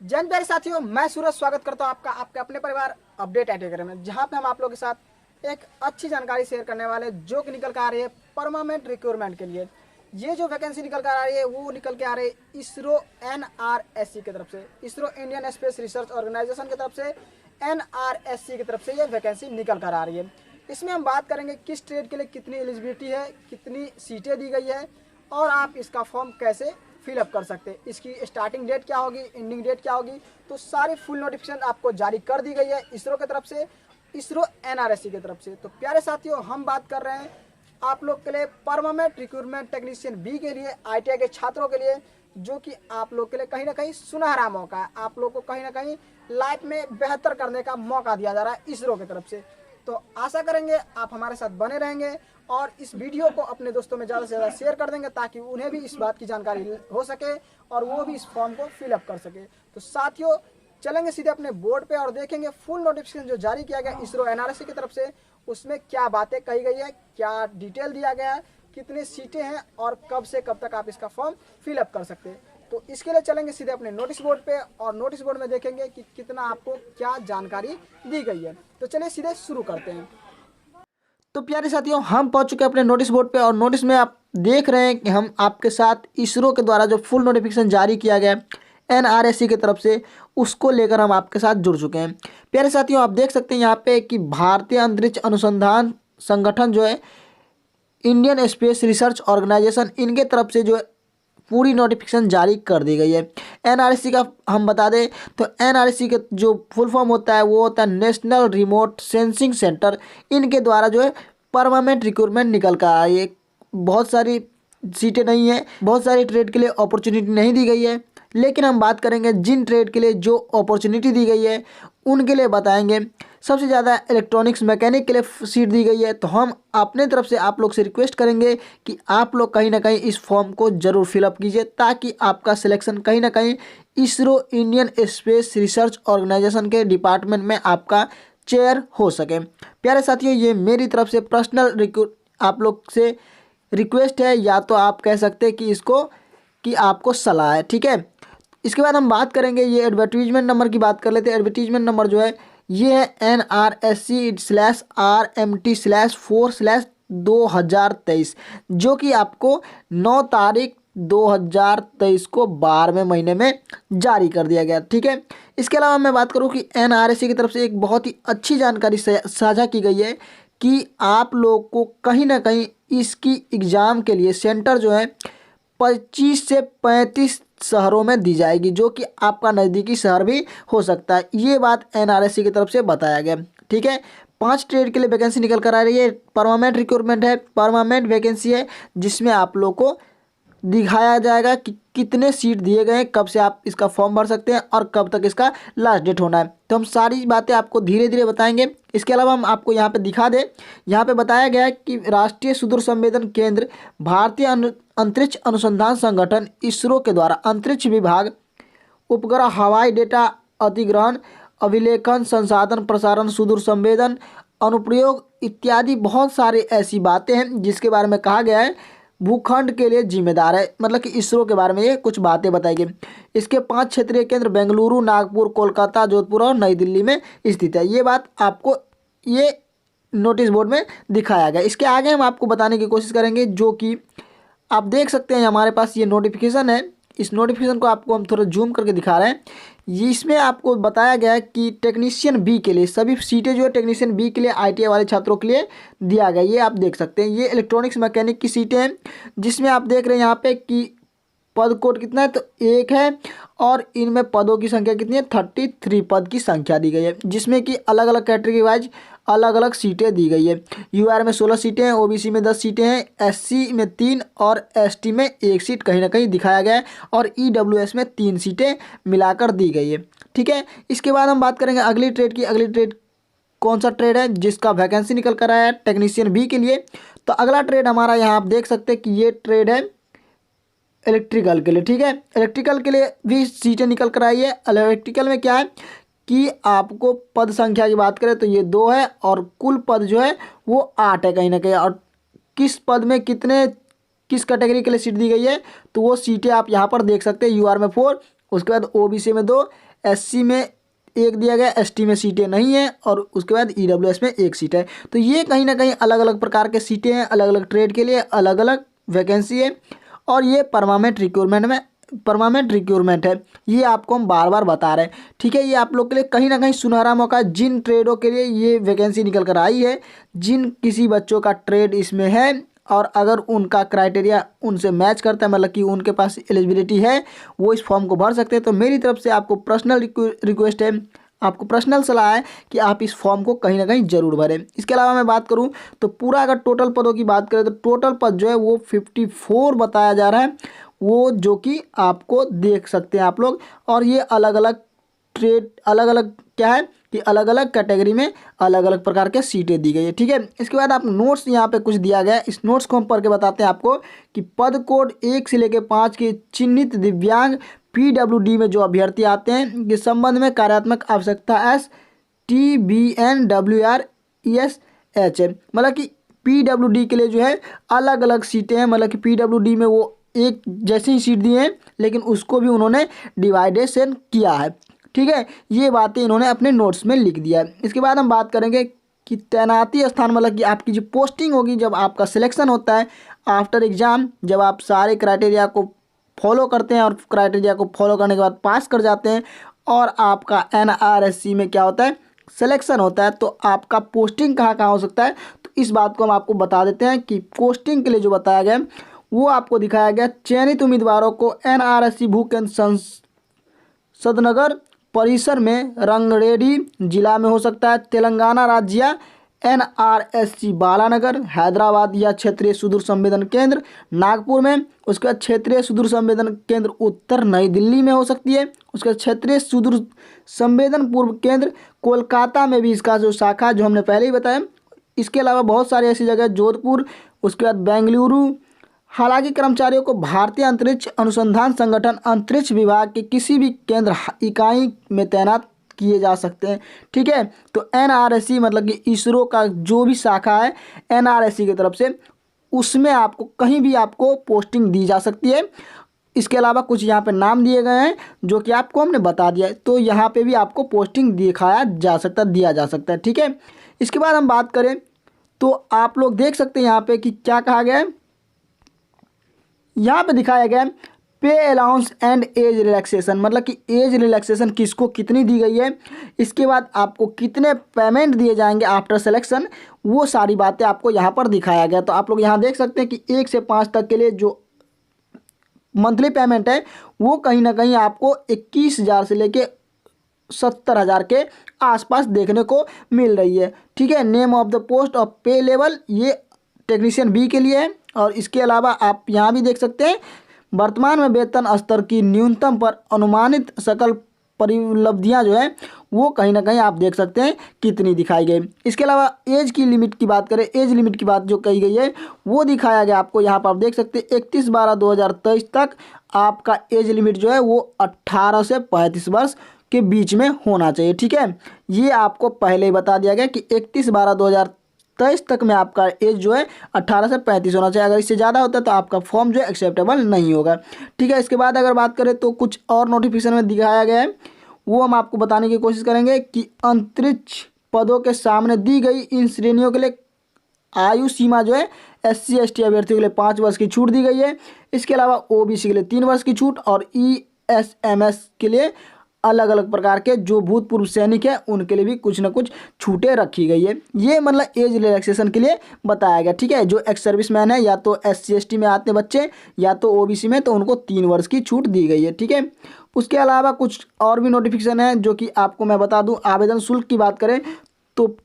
जय हिंद प्यारे साथियों, मैं सूरज स्वागत करता हूं आपका आपके अपने परिवार अपडेट एटेगर में, जहां पे हम आप लोगों के साथ एक अच्छी जानकारी शेयर करने वाले जो कि निकल कर आ रही है परमानेंट रिक्रूटमेंट के लिए। ये जो वैकेंसी निकल कर आ रही है वो निकल के आ रही है इसरो NRSC की तरफ से, ISRO Indian space research organisation की तरफ से, NRSC की तरफ से ये वैकेंसी निकल कर आ रही है। इसमें हम बात करेंगे किस ट्रेड के लिए कितनी एलिजिबिलिटी है, कितनी सीटें दी गई है और आप इसका फॉर्म कैसे फिलअप कर सकते हैं, इसकी स्टार्टिंग डेट क्या होगी, एंडिंग डेट क्या होगी, तो सारी फुल नोटिफिकेशन आपको जारी कर दी गई है इसरो की तरफ से, इसरो NRSC की तरफ से। तो प्यारे साथियों, हम बात कर रहे हैं आप लोग के लिए परमानेंट रिक्रूटमेंट टेक्नीशियन बी के लिए, ITI के छात्रों के लिए, जो कि आप लोग के लिए कहीं ना कहीं सुनहरा मौका है। आप लोग को कहीं ना कहीं लाइफ में बेहतर करने का मौका दिया जा रहा है इसरो की तरफ से। तो आशा करेंगे आप हमारे साथ बने रहेंगे और इस वीडियो को अपने दोस्तों में ज़्यादा से ज़्यादा शेयर कर देंगे ताकि उन्हें भी इस बात की जानकारी हो सके और वो भी इस फॉर्म को फिलअप कर सके। तो साथियों, चलेंगे सीधे अपने बोर्ड पे और देखेंगे फुल नोटिफिकेशन जो जारी किया गया इसरो NRSC की तरफ से, उसमें क्या बातें कही गई है, क्या डिटेल दिया गया है, कितनी सीटें हैं और कब से कब तक आप इसका फॉर्म फिलअप कर सकते हैं। तो इसके लिए चलेंगे सीधे अपने नोटिस बोर्ड पे और नोटिस बोर्ड में देखेंगे कि कितना आपको क्या जानकारी दी गई है। तो चलिए सीधे शुरू करते हैं। तो प्यारे साथियों, हम पहुंच चुके हैं अपने नोटिस बोर्ड पे और नोटिस में आप देख रहे हैं कि हम आपके साथ इसरो के द्वारा जो फुल नोटिफिकेशन जारी किया गया है NRSC की तरफ से, उसको लेकर हम आपके साथ जुड़ चुके हैं। प्यारे साथियों, आप देख सकते हैं यहाँ पे कि भारतीय अंतरिक्ष अनुसंधान संगठन जो है, इंडियन स्पेस रिसर्च ऑर्गेनाइजेशन, इनके तरफ से जो है पूरी नोटिफिकेशन जारी कर दी गई है। NRSC का हम बता दें तो NRSC के जो फुल फॉर्म होता है वो होता है नेशनल रिमोट सेंसिंग सेंटर। इनके द्वारा जो है परमानेंट रिक्रूटमेंट निकल कर आई है। बहुत सारी सीटें नहीं है, बहुत सारी ट्रेड के लिए अपॉर्चुनिटी नहीं दी गई है, लेकिन हम बात करेंगे जिन ट्रेड के लिए जो अपॉर्चुनिटी दी गई है उनके लिए बताएंगे। सबसे ज़्यादा इलेक्ट्रॉनिक्स मैकेनिक के लिए सीट दी गई है। तो हम अपने तरफ से आप लोग से रिक्वेस्ट करेंगे कि आप लोग कहीं ना कहीं इस फॉर्म को ज़रूर फिलअप कीजिए ताकि आपका सिलेक्शन कहीं ना कहीं ISRO Indian space research organisation के डिपार्टमेंट में आपका चेयर हो सके। प्यारे साथियों, ये मेरी तरफ से पर्सनल आप लोग से रिक्वेस्ट है, या तो आप कह सकते हैं कि इसको कि आपको सलाह है, ठीक है। इसके बाद हम बात करेंगे, ये एडवर्टीजमेंट नंबर की बात कर लेते हैं। एडवर्टीजमेंट नंबर जो है ये है NRSC/RMT/4/2023, जो कि आपको 9 तारीख 2023 को 12वें महीने में जारी कर दिया गया, ठीक है। इसके अलावा मैं बात करूं कि NRSC की तरफ से एक बहुत ही अच्छी जानकारी साझा की गई है कि आप लोग को कहीं ना कहीं इसकी एग्ज़ाम के लिए सेंटर जो है 25 से 35 शहरों में दी जाएगी, जो कि आपका नज़दीकी शहर भी हो सकता है। ये बात NRSC की तरफ से बताया गया, ठीक है। 5 ट्रेड के लिए वैकेंसी निकल कर आ रही है। परमानेंट रिक्रूटमेंट है, परमानेंट वैकेंसी है, जिसमें आप लोग को दिखाया जाएगा कि कितने सीट दिए गए हैं, कब से आप इसका फॉर्म भर सकते हैं और कब तक इसका लास्ट डेट होना है। तो हम सारी बातें आपको धीरे धीरे बताएंगे। इसके अलावा हम आपको यहाँ पे दिखा दें, यहाँ पे बताया गया है कि राष्ट्रीय सुदूर संवेदन केंद्र, भारतीय अंतरिक्ष अनुसंधान संगठन इसरो के द्वारा अंतरिक्ष विभाग, उपग्रह, हवाई डेटा अधिग्रहण, अभिलेखन, संसाधन प्रसारण, सुदूर संवेदन, अनुप्रयोग इत्यादि बहुत सारी ऐसी बातें हैं जिसके बारे में कहा गया है भूखंड के लिए जिम्मेदार है। मतलब कि इसरो के बारे में ये कुछ बातें बताई गई। इसके 5 क्षेत्रीय केंद्र बेंगलुरु, नागपुर, कोलकाता, जोधपुर और नई दिल्ली में स्थित है। ये बात आपको ये नोटिस बोर्ड में दिखाया गया। इसके आगे हम आपको बताने की कोशिश करेंगे, जो कि आप देख सकते हैं हमारे पास ये नोटिफिकेशन है। इस नोटिफिकेशन को आपको हम थोड़ा जूम करके दिखा रहे हैं। ये इसमें आपको बताया गया है कि टेक्नीशियन बी के लिए सभी सीटें जो है टेक्नीशियन बी के लिए ITI वाले छात्रों के लिए दिया गया। ये आप देख सकते हैं, ये इलेक्ट्रॉनिक्स मैकेनिक की सीटें हैं, जिसमें आप देख रहे हैं यहाँ पे कि पद कोड कितना है, तो 1 है और इनमें पदों की संख्या कितनी है, 33 पद की संख्या दी गई है, जिसमें कि अलग अलग कैटेगरी वाइज अलग अलग सीटें दी गई है। UR में 16 सीटें हैं, OBC में 10 सीटें हैं, SC में 3 और ST में 1 सीट कहीं ना कहीं दिखाया गया है और EWS में 3 सीटें मिलाकर दी गई है, ठीक है। इसके बाद हम बात करेंगे अगली ट्रेड की। अगली ट्रेड कौन सा ट्रेड है जिसका वैकेंसी निकल कर आया है टेक्नीशियन बी के लिए। तो अगला ट्रेड हमारा यहाँ आप देख सकते हैं कि ये ट्रेड है इलेक्ट्रिकल के लिए, ठीक है। इलेक्ट्रिकल के लिए भी सीटें निकल कर आई है। इलेक्ट्रिकल में क्या है कि आपको पद संख्या की बात करें तो ये 2 है और कुल पद जो है वो 8 है कहीं ना कहीं। और किस पद में कितने किस कैटेगरी के लिए सीट दी गई है तो वो सीटें आप यहाँ पर देख सकते हैं। UR में 4, उसके बाद OBC में 2, SC में एक दिया गया, ST में सीटें नहीं है, और उसके बाद EWS में एक सीट है। तो ये कहीं ना कहीं अलग अलग प्रकार के सीटें हैं, अलग अलग ट्रेड के लिए अलग अलग वैकेंसी है, और ये परमानेंट रिक्रूटमेंट है। ये आपको हम बार बार बता रहे हैं, ठीक है। ये आप लोग के लिए कहीं ना कहीं सुनहरा मौका है, जिन ट्रेडों के लिए ये वैकेंसी निकल कर आई है, जिन किसी बच्चों का ट्रेड इसमें है और अगर उनका क्राइटेरिया उनसे मैच करता है, मतलब कि उनके पास एलिजिबिलिटी है, वो इस फॉर्म को भर सकते हैं। तो मेरी तरफ से आपको पर्सनल रिक्वेस्ट है, आपको पर्सनल सलाह है कि आप इस फॉर्म को कहीं ना कहीं ज़रूर भरें। इसके अलावा मैं बात करूं तो पूरा अगर टोटल पदों की बात करें तो टोटल पद जो है वो 54 बताया जा रहा है, वो जो कि आपको देख सकते हैं आप लोग। और ये अलग अलग ट्रेड, अलग अलग क्या है कि अलग अलग कैटेगरी में अलग अलग प्रकार के सीटें दी गई है, ठीक है। इसके बाद आप नोट्स यहाँ पे कुछ दिया गया है, इस नोट्स को हम पढ़ के बताते हैं आपको कि पद कोड 1 से लेकर 5 के चिन्हित दिव्यांग PWD में जो अभ्यर्थी आते हैं के संबंध में कार्यात्मक आवश्यकता STBNWRESH है। मतलब कि PWD के लिए जो है अलग अलग सीटें हैं, मतलब कि PWD में वो एक जैसी ही सीट दिए हैं, लेकिन उसको भी उन्होंने डिवाइडेशन किया है, ठीक है। ये बातें इन्होंने अपने नोट्स में लिख दिया है। इसके बाद हम बात करेंगे कि तैनाती स्थान, मतलब कि आपकी जो पोस्टिंग होगी जब आपका सिलेक्शन होता है आफ्टर एग्ज़ाम, जब आप सारे क्राइटेरिया को फॉलो करते हैं और क्राइटेरिया को फॉलो करने के बाद पास कर जाते हैं और आपका NRSC में क्या होता है, सिलेक्शन होता है, तो आपका पोस्टिंग कहाँ कहाँ हो सकता है। तो इस बात को हम आपको बता देते हैं कि पोस्टिंग के लिए जो बताया गया वो आपको दिखाया गया, चयनित उम्मीदवारों को NRSC भूकेंद्र सदनगर परिसर में रंगरेड्डी जिला में हो सकता है, तेलंगाना राज्य या NRSC बालानगर हैदराबाद या क्षेत्रीय सुदूर संवेदन केंद्र नागपुर में, उसके बाद क्षेत्रीय सुदूर संवेदन केंद्र उत्तर नई दिल्ली में हो सकती है, उसके बाद क्षेत्रीय सुदूर संवेदन पूर्व केंद्र कोलकाता में भी इसका जो शाखा जो हमने पहले ही बताया। इसके अलावा बहुत सारी ऐसी जगह, जोधपुर, उसके बाद बेंगलुरु। हालांकि कर्मचारियों को भारतीय अंतरिक्ष अनुसंधान संगठन अंतरिक्ष विभाग के किसी भी केंद्र इकाई में तैनात किए जा सकते हैं, ठीक है। तो NRSC मतलब कि इसरो का जो भी शाखा है NRSC की तरफ से, उसमें आपको कहीं भी आपको पोस्टिंग दी जा सकती है। इसके अलावा कुछ यहाँ पे नाम दिए गए हैं जो कि आपको हमने बता दिया है, तो यहाँ पे भी आपको पोस्टिंग दिया जा सकता है, ठीक है। इसके बाद हम बात करें तो आप लोग देख सकते हैं यहाँ पे कि क्या कहा गया है, यहाँ पे दिखाया गया है पे अलाउंस एंड एज रिलैक्सेशन, मतलब कि एज रिलैक्सेशन किसको कितनी दी गई है, इसके बाद आपको कितने पेमेंट दिए जाएंगे आफ्टर सिलेक्शन, वो सारी बातें आपको यहाँ पर दिखाया गया। तो आप लोग यहाँ देख सकते हैं कि 1 से 5 तक के लिए जो मंथली पेमेंट है वो कहीं ना कहीं आपको 21,000 से लेके 70,000 के आसपास देखने को मिल रही है, ठीक है। Name of the post of पे लेवल ये टेक्नीशियन बी के लिए है। और इसके अलावा आप यहाँ भी देख सकते हैं वर्तमान में वेतन स्तर की न्यूनतम पर अनुमानित सकल परिलब्धियाँ जो है वो कहीं ना कहीं आप देख सकते हैं कितनी दिखाई गई। इसके अलावा एज की लिमिट की बात करें, एज लिमिट की बात जो कही गई है वो दिखाया गया आपको यहाँ पर, आप देख सकते हैं 31/12/2023 तक आपका एज लिमिट जो है वो 18 से 35 वर्ष के बीच में होना चाहिए, ठीक है। ये आपको पहले ही बता दिया गया कि 31/12/2023 तक में आपका एज जो है 18 से 35 होना चाहिए। अगर इससे ज़्यादा होता है तो आपका फॉर्म जो है एक्सेप्टेबल नहीं होगा, ठीक है। इसके बाद अगर बात करें तो कुछ और नोटिफिकेशन में दिखाया गया है, वो हम आपको बताने की कोशिश करेंगे कि अंतरिक्ष पदों के सामने दी गई इन श्रेणियों के लिए आयु सीमा जो है SC ST अभ्यर्थियों के लिए 5 वर्ष की छूट दी गई है। इसके अलावा OBC के लिए 3 वर्ष की छूट और ESMS के लिए अलग अलग प्रकार के जो भूतपूर्व सैनिक है उनके लिए भी कुछ ना कुछ छूटें रखी गई है। ये मतलब एज रिलैक्सेशन के लिए बताया गया, ठीक है। जो एक्स सर्विसमैन है या तो SC ST में आते बच्चे या तो OBC में, तो उनको 3 वर्ष की छूट दी गई है, ठीक है। उसके अलावा कुछ और भी नोटिफिकेशन है जो कि आपको मैं बता दूं। आवेदन शुल्क की बात करें तो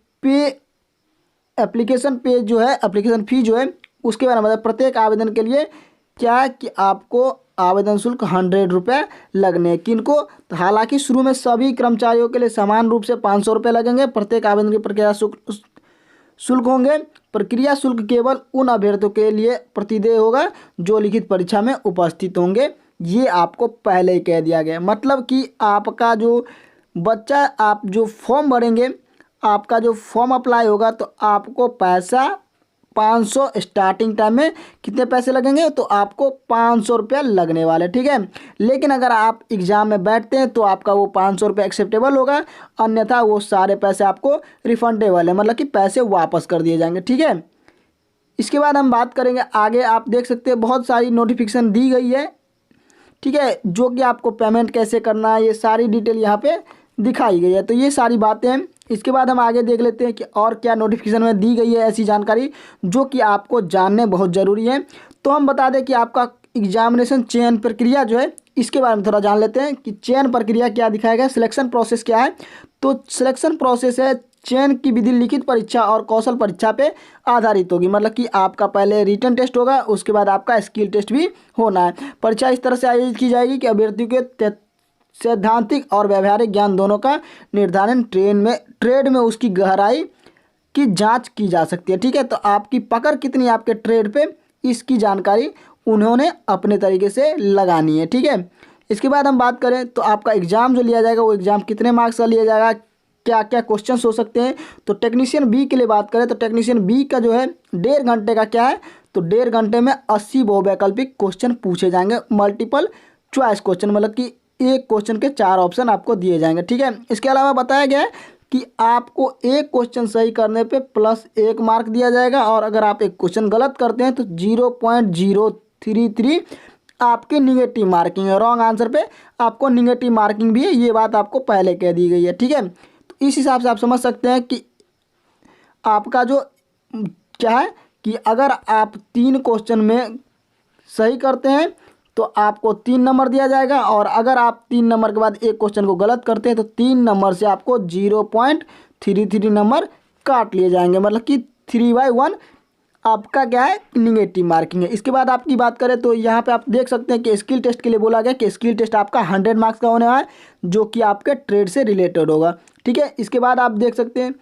एप्लीकेशन फ़ी जो है उसके बारे में मतलब प्रत्येक आवेदन के लिए क्या है कि आपको आवेदन शुल्क 100 रुपये लगने, किनको तो हालांकि शुरू में सभी कर्मचारियों के लिए समान रूप से 500 रुपये लगेंगे प्रत्येक आवेदन की प्रक्रिया शुल्क होंगे। प्रक्रिया शुल्क केवल उन अभ्यर्थियों के लिए प्रतिदेय होगा जो लिखित परीक्षा में उपस्थित होंगे, ये आपको पहले ही कह दिया गया। मतलब कि आपका जो बच्चा आप जो फॉर्म भरेंगे, आपका जो फॉर्म अप्लाई होगा तो आपको पैसा 500 स्टार्टिंग टाइम में कितने पैसे लगेंगे, तो आपको 500 रुपया लगने वाले, ठीक है। लेकिन अगर आप एग्ज़ाम में बैठते हैं तो आपका वो 500 रुपया एक्सेप्टेबल होगा, अन्यथा वो सारे पैसे आपको रिफंडेबल है, मतलब कि पैसे वापस कर दिए जाएंगे, ठीक है। इसके बाद हम बात करेंगे आगे। आप देख सकते हैं बहुत सारी नोटिफिकेशन दी गई है, ठीक है, जो कि आपको पेमेंट कैसे करना है ये सारी डिटेल यहाँ पे दिखाई गई है। तो ये सारी बातें हैं। इसके बाद हम आगे देख लेते हैं कि और क्या नोटिफिकेशन में दी गई है ऐसी जानकारी जो कि आपको जानने बहुत ज़रूरी है। तो हम बता दें कि आपका एग्जामिनेशन चयन प्रक्रिया जो है इसके बारे में थोड़ा जान लेते हैं कि चयन प्रक्रिया क्या दिखाएगा, सिलेक्शन प्रोसेस क्या है। तो सिलेक्शन प्रोसेस है चयन की विधि लिखित परीक्षा और कौशल परीक्षा पे आधारित होगी, मतलब कि आपका पहले रिटन टेस्ट होगा, उसके बाद आपका स्किल टेस्ट भी होना है। परीक्षा इस तरह से आयोजित की जाएगी कि अभ्यर्थियों के सैद्धांतिक और व्यावहारिक ज्ञान दोनों का निर्धारण ट्रेड में उसकी गहराई की जांच की जा सकती है, ठीक है। तो आपकी पकड़ कितनी है आपके ट्रेड पे, इसकी जानकारी उन्होंने अपने तरीके से लगानी है, ठीक है। इसके बाद हम बात करें तो आपका एग्ज़ाम जो लिया जाएगा वो एग्ज़ाम कितने मार्क्स का लिया जाएगा, क्या क्या क्वेश्चंस हो सकते हैं। तो टेक्नीशियन बी के लिए बात करें तो टेक्नीशियन बी का जो है 1.5 घंटे का क्या है, तो 1.5 घंटे में 80 बहुवैकल्पिक क्वेश्चन पूछे जाएंगे, मल्टीपल चॉइस क्वेश्चन, मतलब कि एक क्वेश्चन के 4 ऑप्शन आपको दिए जाएंगे, ठीक है। इसके अलावा बताया गया है कि आपको एक क्वेश्चन सही करने पे +1 मार्क दिया जाएगा, और अगर आप एक क्वेश्चन गलत करते हैं तो 0.033 आपकी निगेटिव मार्किंग है। रॉन्ग आंसर पे आपको निगेटिव मार्किंग भी है, ये बात आपको पहले कह दी गई है, ठीक है। तो इस हिसाब से आप समझ सकते हैं कि आपका जो क्या है कि अगर आप 3 क्वेश्चन में सही करते हैं तो आपको 3 नंबर दिया जाएगा, और अगर आप 3 नंबर के बाद एक क्वेश्चन को गलत करते हैं तो 3 नंबर से आपको 0.33 नंबर काट लिए जाएंगे, मतलब कि 3/1 आपका क्या है निगेटिव मार्किंग है। इसके बाद आपकी बात करें तो यहाँ पे आप देख सकते हैं कि स्किल टेस्ट के लिए बोला गया कि स्किल टेस्ट आपका 100 मार्क्स का होने वाला है, जो कि आपके ट्रेड से रिलेटेड होगा, ठीक है। इसके बाद आप देख सकते हैं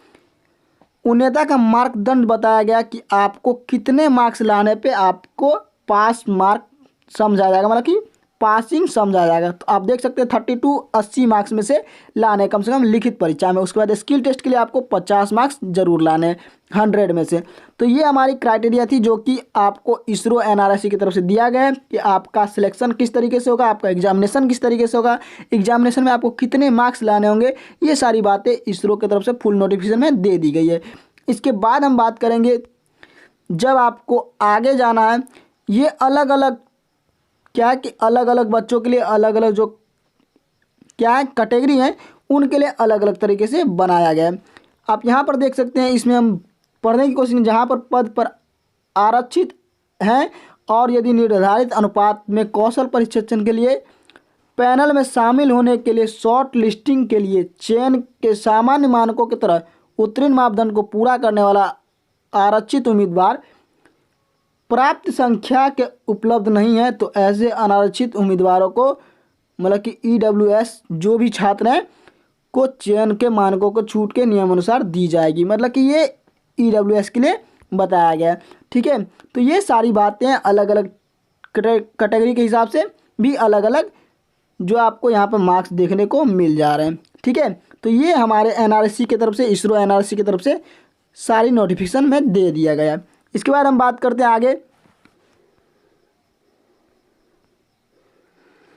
उन्नयता का मार्कदंड बताया गया कि आपको कितने मार्क्स लाने पे आपको पास मार्क समझा जाएगा, मतलब कि पासिंग समझा जाएगा। तो आप देख सकते हैं 32 80 मार्क्स में से लाने कम से कम लिखित परीक्षा में। उसके बाद स्किल टेस्ट के लिए आपको 50 मार्क्स जरूर लाने 100 में से। तो ये हमारी क्राइटेरिया थी जो कि आपको इसरो NRSC की तरफ से दिया गया है कि आपका सिलेक्शन किस तरीके से होगा, आपका एग्जामिनेशन किस तरीके से होगा, एग्जामिनेशन में आपको कितने मार्क्स लाने होंगे, ये सारी बातें इसरो की तरफ से फुल नोटिफिकेशन में दे दी गई है। इसके बाद हम बात करेंगे जब आपको आगे जाना है, ये अलग अलग क्या है कि अलग अलग बच्चों के लिए अलग अलग जो क्या है कैटेगरी हैं उनके लिए अलग अलग तरीके से बनाया गया है। आप यहाँ पर देख सकते हैं, इसमें हम पढ़ने की कोशिश जहाँ पर पद पर आरक्षित हैं और यदि निर्धारित अनुपात में कौशल प्रशिक्षण के लिए पैनल में शामिल होने के लिए शॉर्ट लिस्टिंग के लिए चयन के सामान्य मानकों की तरह उत्तीर्ण मापदंड को पूरा करने वाला आरक्षित उम्मीदवार प्राप्त संख्या के उपलब्ध नहीं है, तो ऐसे अनारक्षित उम्मीदवारों को मतलब कि EWS जो भी छात्र हैं को चयन के मानकों को छूट के नियमानुसार दी जाएगी, मतलब कि ये EWS के लिए बताया गया है, ठीक है। तो ये सारी बातें अलग अलग कैटेगरी के हिसाब से भी अलग अलग जो आपको यहाँ पर मार्क्स देखने को मिल जा रहे हैं, ठीक है। तो ये हमारे NRSC की तरफ से, इसरो NRSC की तरफ से सारी नोटिफिकेशन में दे दिया गया है। इसके बाद हम बात करते हैं आगे।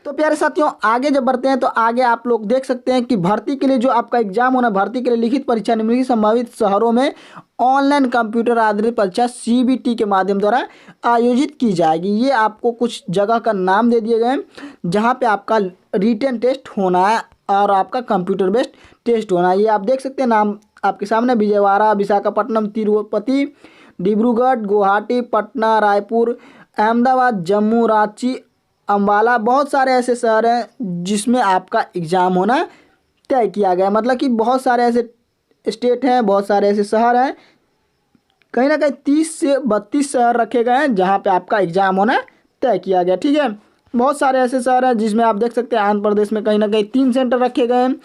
तो प्यारे साथियों आगे जब बढ़ते हैं तो आगे आप लोग देख सकते हैं कि भर्ती के लिए जो आपका एग्जाम होना, भर्ती के लिए लिखित परीक्षा निम्नलिखित संभावित शहरों में ऑनलाइन कंप्यूटर आधारित परीक्षा CBT के माध्यम द्वारा आयोजित की जाएगी। ये आपको कुछ जगह का नाम दे दिए गए हैं जहाँ पे आपका रिटन टेस्ट होना है और आपका कंप्यूटर बेस्ड टेस्ट होना है। ये आप देख सकते हैं नाम आपके सामने, विजयवाड़ा, विशाखापट्टनम, तिरुपति, डिब्रूगढ़, गुवाहाटी, पटना, रायपुर, अहमदाबाद, जम्मू, रांची, अम्बाला, बहुत सारे ऐसे शहर हैं जिसमें आपका एग्ज़ाम होना तय किया गया है। मतलब कि बहुत सारे ऐसे स्टेट हैं, बहुत सारे ऐसे शहर हैं, कहीं ना कहीं 30 से 32 शहर रखे गए हैं जहां पे आपका एग्ज़ाम होना तय किया गया, ठीक है। बहुत सारे ऐसे शहर हैं जिसमें आप देख सकते हैं आंध्र प्रदेश में कहीं ना कहीं 3 सेंटर रखे गए हैं,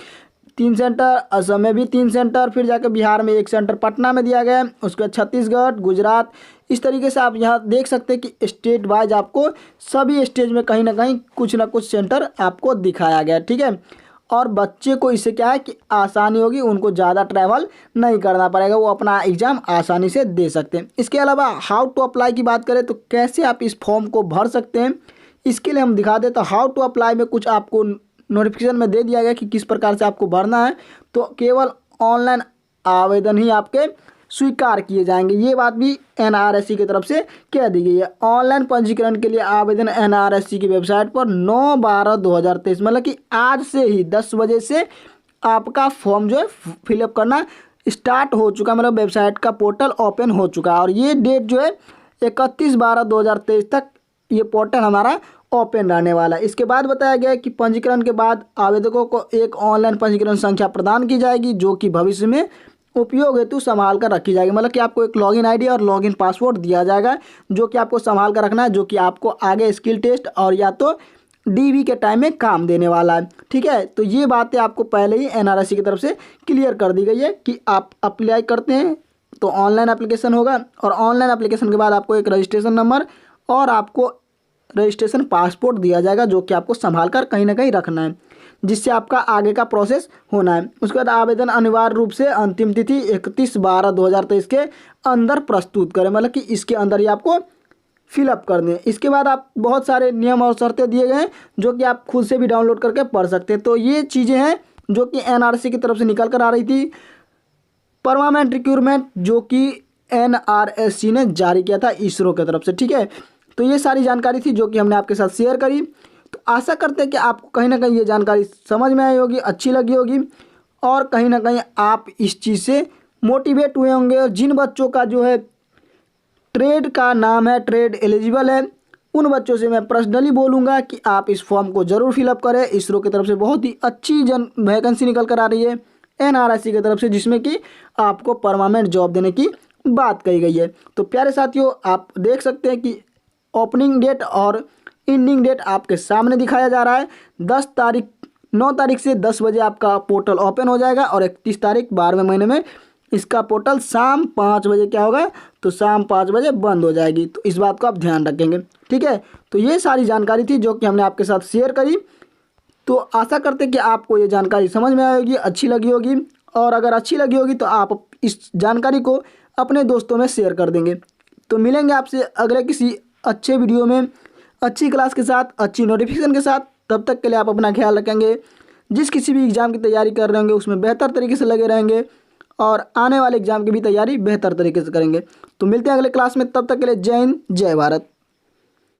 3 सेंटर, असम में भी 3 सेंटर, फिर जाकर बिहार में 1 सेंटर पटना में दिया गया है, उसके बाद छत्तीसगढ़, गुजरात, इस तरीके से आप यहाँ देख सकते हैं कि स्टेट वाइज आपको सभी स्टेज में कहीं ना कहीं कुछ ना कुछ सेंटर आपको दिखाया गया है, ठीक है। और बच्चे को इससे क्या है कि आसानी होगी, उनको ज़्यादा ट्रैवल नहीं करना पड़ेगा, वो अपना एग्ज़ाम आसानी से दे सकते हैं। इसके अलावा हाउ टू अप्लाई की बात करें तो कैसे आप इस फॉर्म को भर सकते हैं, इसके लिए हम दिखा दें। तो हाउ टू अप्लाई में कुछ आपको नोटिफिकेशन में दे दिया गया कि किस प्रकार से आपको भरना है। तो केवल ऑनलाइन आवेदन ही आपके स्वीकार किए जाएंगे, ये बात भी एनआरएससी की तरफ से कह दी गई है। ऑनलाइन पंजीकरण के लिए आवेदन एनआरएससी की वेबसाइट पर 9/12/2023 मतलब कि आज से ही 10 बजे से आपका फॉर्म जो है फिलअप करना स्टार्ट हो चुका, मतलब वेबसाइट का पोर्टल ओपन हो चुका है। और ये डेट जो है 31/12/2023 तक ये पोर्टल हमारा ओपन रहने वाला है। इसके बाद बताया गया है कि पंजीकरण के बाद आवेदकों को एक ऑनलाइन पंजीकरण संख्या प्रदान की जाएगी, जो कि भविष्य में उपयोग हेतु संभाल कर रखी जाएगी। मतलब कि आपको एक लॉगिन आईडी और लॉगिन पासवर्ड दिया जाएगा, जो कि आपको संभाल कर रखना है, जो कि आपको आगे स्किल टेस्ट और या तो डीवी के टाइम में काम देने वाला है। ठीक है, तो ये बातें आपको पहले ही एनआरएससी की तरफ से क्लियर कर दी गई है कि आप अप्लाई करते हैं तो ऑनलाइन एप्लीकेशन होगा, और ऑनलाइन एप्लीकेशन के बाद आपको एक रजिस्ट्रेशन नंबर और आपको रजिस्ट्रेशन पासपोर्ट दिया जाएगा, जो कि आपको संभाल कर कहीं ना कहीं रखना है, जिससे आपका आगे का प्रोसेस होना है। उसके बाद आवेदन अनिवार्य रूप से अंतिम तिथि 31/12/2023 के अंदर प्रस्तुत करें, मतलब कि इसके अंदर ही आपको फिलअप कर दें। इसके बाद आप बहुत सारे नियम और शर्तें दिए गए हैं, जो कि आप खुद से भी डाउनलोड करके पढ़ सकते हैं। तो ये चीज़ें हैं जो कि एनआरसी की तरफ से निकल कर आ रही थी, परमानेंट रिक्रूटमेंट जो कि एनआरएससी ने जारी किया था इसरो की तरफ से। ठीक है, तो ये सारी जानकारी थी जो कि हमने आपके साथ शेयर करी। तो आशा करते हैं कि आपको कहीं ना कहीं ये जानकारी समझ में आई होगी, अच्छी लगी होगी, और कहीं ना कहीं आप इस चीज़ से मोटिवेट हुए होंगे। और जिन बच्चों का जो है ट्रेड का नाम है, ट्रेड एलिजिबल है, उन बच्चों से मैं पर्सनली बोलूँगा कि आप इस फॉर्म को ज़रूर फिलअप करें। इसरो की तरफ से बहुत ही अच्छी वैकेंसी निकल कर आ रही है एनआरएससी की तरफ से, जिसमें कि आपको परमानेंट जॉब देने की बात कही गई है। तो प्यारे साथियों, आप देख सकते हैं कि ओपनिंग डेट और एंडिंग डेट आपके सामने दिखाया जा रहा है। 9 तारीख से 10 बजे आपका पोर्टल ओपन हो जाएगा, और 31 तारीख 12वें महीने में इसका पोर्टल शाम 5 बजे क्या होगा, तो शाम 5 बजे बंद हो जाएगी। तो इस बात को आप ध्यान रखेंगे। ठीक है, तो ये सारी जानकारी थी जो कि हमने आपके साथ शेयर करी। तो आशा करते हैं कि आपको ये जानकारी समझ में आई होगी, अच्छी लगी होगी, और अगर अच्छी लगी होगी तो आप इस जानकारी को अपने दोस्तों में शेयर कर देंगे। तो मिलेंगे आपसे अगले किसी अच्छे वीडियो में, अच्छी क्लास के साथ, अच्छी नोटिफिकेशन के साथ। तब तक के लिए आप अपना ख्याल रखेंगे। जिस किसी भी एग्ज़ाम की तैयारी कर रहे होंगे उसमें बेहतर तरीके से लगे रहेंगे, और आने वाले एग्ज़ाम की भी तैयारी बेहतर तरीके से करेंगे। तो मिलते हैं अगले क्लास में, तब तक के लिए जय हिंद, जय भारत।